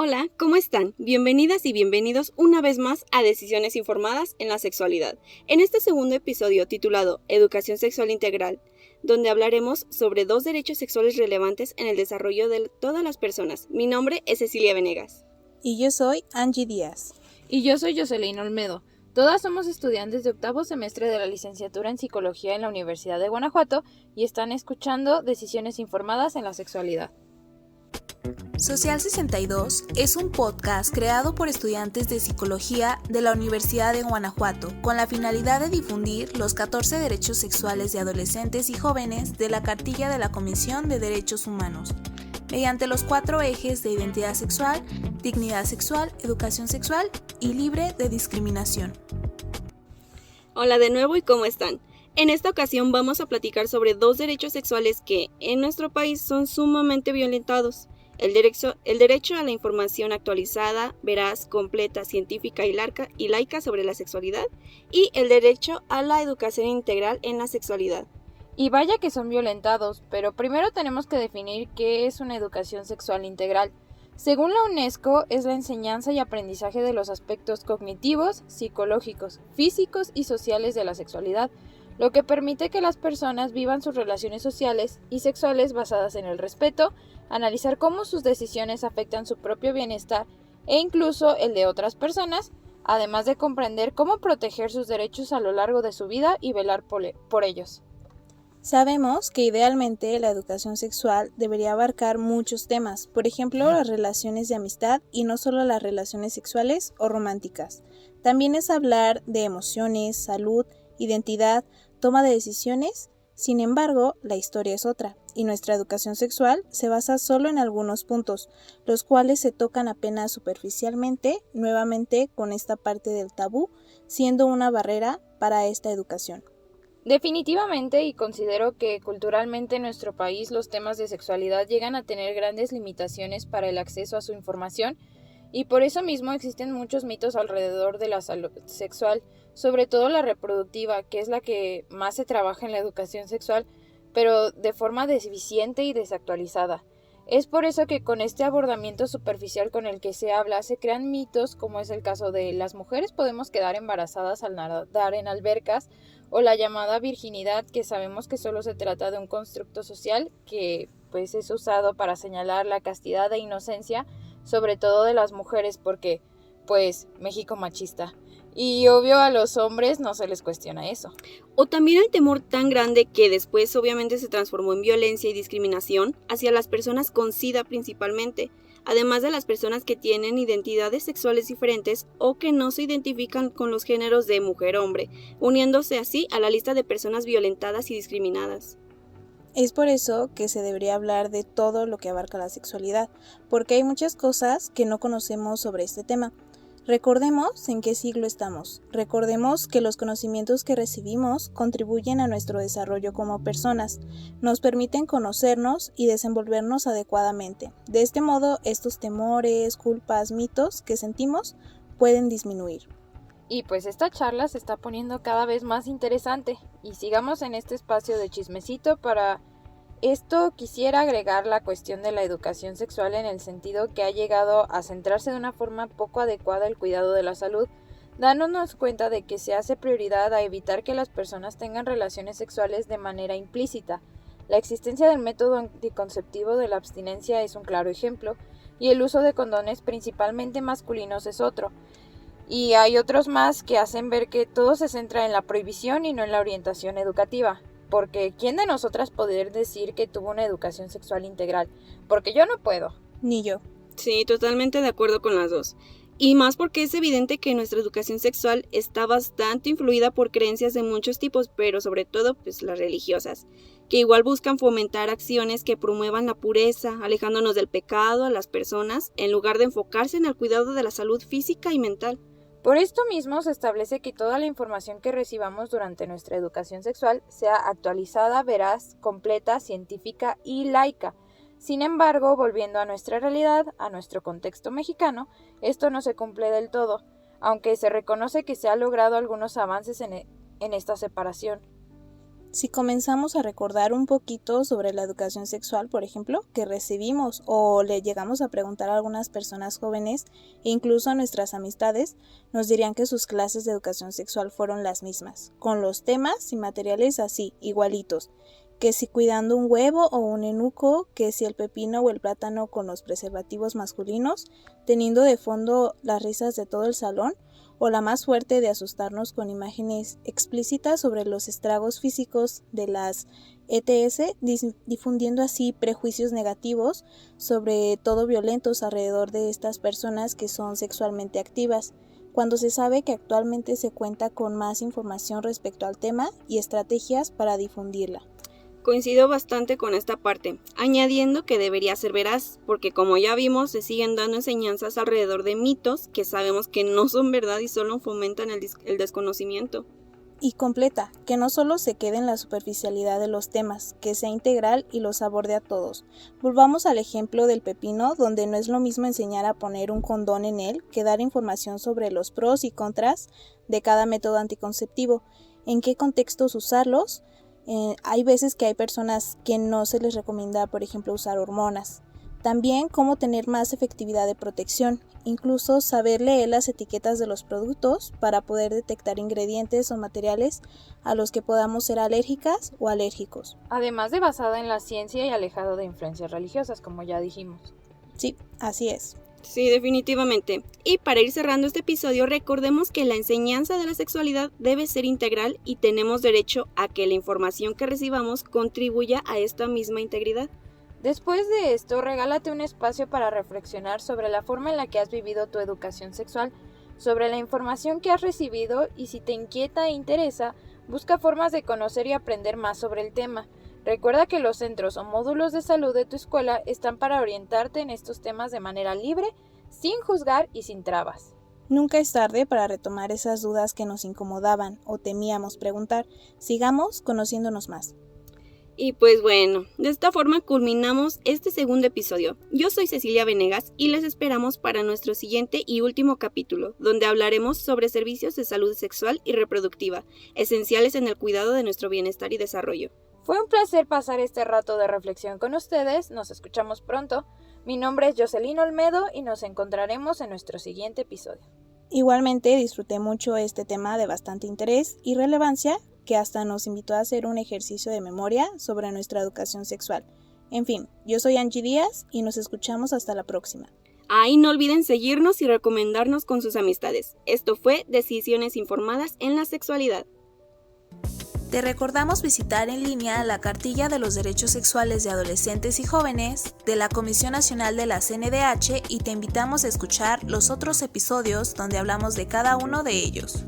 Hola, ¿cómo están? Bienvenidas y bienvenidos una vez más a Decisiones Informadas en la Sexualidad. En este segundo episodio titulado Educación Sexual Integral, donde hablaremos sobre 2 derechos sexuales relevantes en el desarrollo de todas las personas. Mi nombre es Cecilia Venegas. Y yo soy Angie Díaz. Y yo soy Jocelyn Olmedo. Todas somos estudiantes de octavo semestre de la licenciatura en Psicología en la Universidad de Guanajuato y están escuchando Decisiones Informadas en la Sexualidad. Social 62 es un podcast creado por estudiantes de Psicología de la Universidad de Guanajuato con la finalidad de difundir los 14 derechos sexuales de adolescentes y jóvenes de la Cartilla de la Comisión de Derechos Humanos, mediante los 4 ejes de identidad sexual, dignidad sexual, educación sexual y libre de discriminación. Hola de nuevo y ¿cómo están? En esta ocasión vamos a platicar sobre 2 derechos sexuales que en nuestro país son sumamente violentados. El derecho a la información actualizada, veraz, completa, científica y laica sobre la sexualidad y el derecho a la educación integral en la sexualidad. Y vaya que son violentados, pero primero tenemos que definir qué es una educación sexual integral. Según la UNESCO, es la enseñanza y aprendizaje de los aspectos cognitivos, psicológicos, físicos y sociales de la sexualidad, lo que permite que las personas vivan sus relaciones sociales y sexuales basadas en el respeto, analizar cómo sus decisiones afectan su propio bienestar e incluso el de otras personas, además de comprender cómo proteger sus derechos a lo largo de su vida y velar por ellos. Sabemos que idealmente la educación sexual debería abarcar muchos temas, por ejemplo las relaciones de amistad y no solo las relaciones sexuales o románticas. También es hablar de emociones, salud, identidad, toma de decisiones. Sin embargo, la historia es otra, y nuestra educación sexual se basa solo en algunos puntos, los cuales se tocan apenas superficialmente, nuevamente con esta parte del tabú, siendo una barrera para esta educación. Definitivamente, y considero que culturalmente en nuestro país los temas de sexualidad llegan a tener grandes limitaciones para el acceso a su información, y por eso mismo existen muchos mitos alrededor de la salud sexual, sobre todo la reproductiva, que es la que más se trabaja en la educación sexual, pero de forma deficiente y desactualizada. Es por eso que con este abordamiento superficial con el que se habla, se crean mitos como es el caso de las mujeres podemos quedar embarazadas al nadar en albercas, o la llamada virginidad, que sabemos que solo se trata de un constructo social que pues es usado para señalar la castidad e inocencia, sobre todo de las mujeres, porque pues México machista. Y obvio a los hombres no se les cuestiona eso. O también el temor tan grande que después obviamente se transformó en violencia y discriminación hacia las personas con SIDA principalmente, además de las personas que tienen identidades sexuales diferentes o que no se identifican con los géneros de mujer-hombre, uniéndose así a la lista de personas violentadas y discriminadas. Es por eso que se debería hablar de todo lo que abarca la sexualidad, porque hay muchas cosas que no conocemos sobre este tema. Recordemos en qué siglo estamos. Recordemos que los conocimientos que recibimos contribuyen a nuestro desarrollo como personas, nos permiten conocernos y desenvolvernos adecuadamente. De este modo, estos temores, culpas, mitos que sentimos pueden disminuir. Y pues esta charla se está poniendo cada vez más interesante y sigamos en este espacio de chismecito. Para esto quisiera agregar la cuestión de la educación sexual en el sentido que ha llegado a centrarse de una forma poco adecuada el cuidado de la salud, dándonos cuenta de que se hace prioridad a evitar que las personas tengan relaciones sexuales de manera implícita. La existencia del método anticonceptivo de la abstinencia es un claro ejemplo, y el uso de condones principalmente masculinos es otro. Y hay otros más que hacen ver que todo se centra en la prohibición y no en la orientación educativa. Porque ¿quién de nosotras poder decir que tuvo una educación sexual integral? Porque yo no puedo. Ni yo. Sí, totalmente de acuerdo con las dos. Y más porque es evidente que nuestra educación sexual está bastante influida por creencias de muchos tipos, pero sobre todo pues las religiosas, que igual buscan fomentar acciones que promuevan la pureza, alejándonos del pecado a las personas, en lugar de enfocarse en el cuidado de la salud física y mental. Por esto mismo se establece que toda la información que recibamos durante nuestra educación sexual sea actualizada, veraz, completa, científica y laica. Sin embargo, volviendo a nuestra realidad, a nuestro contexto mexicano, esto no se cumple del todo, aunque se reconoce que se han logrado algunos avances en esta separación. Si comenzamos a recordar un poquito sobre la educación sexual, por ejemplo, que recibimos o le llegamos a preguntar a algunas personas jóvenes e incluso a nuestras amistades, nos dirían que sus clases de educación sexual fueron las mismas, con los temas y materiales así, igualitos, que si cuidando un huevo o un enuco, que si el pepino o el plátano con los preservativos masculinos, teniendo de fondo las risas de todo el salón, o la más fuerte de asustarnos con imágenes explícitas sobre los estragos físicos de las ETS, difundiendo así prejuicios negativos, sobre todo violentos alrededor de estas personas que son sexualmente activas, cuando se sabe que actualmente se cuenta con más información respecto al tema y estrategias para difundirla. Coincido bastante con esta parte, añadiendo que debería ser veraz, porque como ya vimos, se siguen dando enseñanzas alrededor de mitos que sabemos que no son verdad y solo fomentan el desconocimiento. Y completa, que no solo se quede en la superficialidad de los temas, que sea integral y los aborde a todos. Volvamos al ejemplo del pepino, donde no es lo mismo enseñar a poner un condón en él que dar información sobre los pros y contras de cada método anticonceptivo, en qué contextos usarlos. Hay veces que hay personas que no se les recomienda, por ejemplo, usar hormonas. También cómo tener más efectividad de protección, incluso saber leer las etiquetas de los productos para poder detectar ingredientes o materiales a los que podamos ser alérgicas o alérgicos. Además de basada en la ciencia y alejado de influencias religiosas, como ya dijimos. Sí, así es. Sí, definitivamente. Y para ir cerrando este episodio, recordemos que la enseñanza de la sexualidad debe ser integral y tenemos derecho a que la información que recibamos contribuya a esta misma integridad. Después de esto, regálate un espacio para reflexionar sobre la forma en la que has vivido tu educación sexual, sobre la información que has recibido y si te inquieta e interesa, busca formas de conocer y aprender más sobre el tema. Recuerda que los centros o módulos de salud de tu escuela están para orientarte en estos temas de manera libre, sin juzgar y sin trabas. Nunca es tarde para retomar esas dudas que nos incomodaban o temíamos preguntar. Sigamos conociéndonos más. Y pues bueno, de esta forma culminamos este segundo episodio. Yo soy Cecilia Venegas y les esperamos para nuestro siguiente y último capítulo, donde hablaremos sobre servicios de salud sexual y reproductiva, esenciales en el cuidado de nuestro bienestar y desarrollo. Fue un placer pasar este rato de reflexión con ustedes, nos escuchamos pronto. Mi nombre es Jocelyn Olmedo y nos encontraremos en nuestro siguiente episodio. Igualmente disfruté mucho este tema de bastante interés y relevancia que hasta nos invitó a hacer un ejercicio de memoria sobre nuestra educación sexual. En fin, yo soy Angie Díaz y nos escuchamos hasta la próxima. Ahí no olviden seguirnos y recomendarnos con sus amistades. Esto fue Decisiones Informadas en la Sexualidad. Te recordamos visitar en línea la cartilla de los derechos sexuales de adolescentes y jóvenes de la Comisión Nacional de la CNDH y te invitamos a escuchar los otros episodios donde hablamos de cada uno de ellos.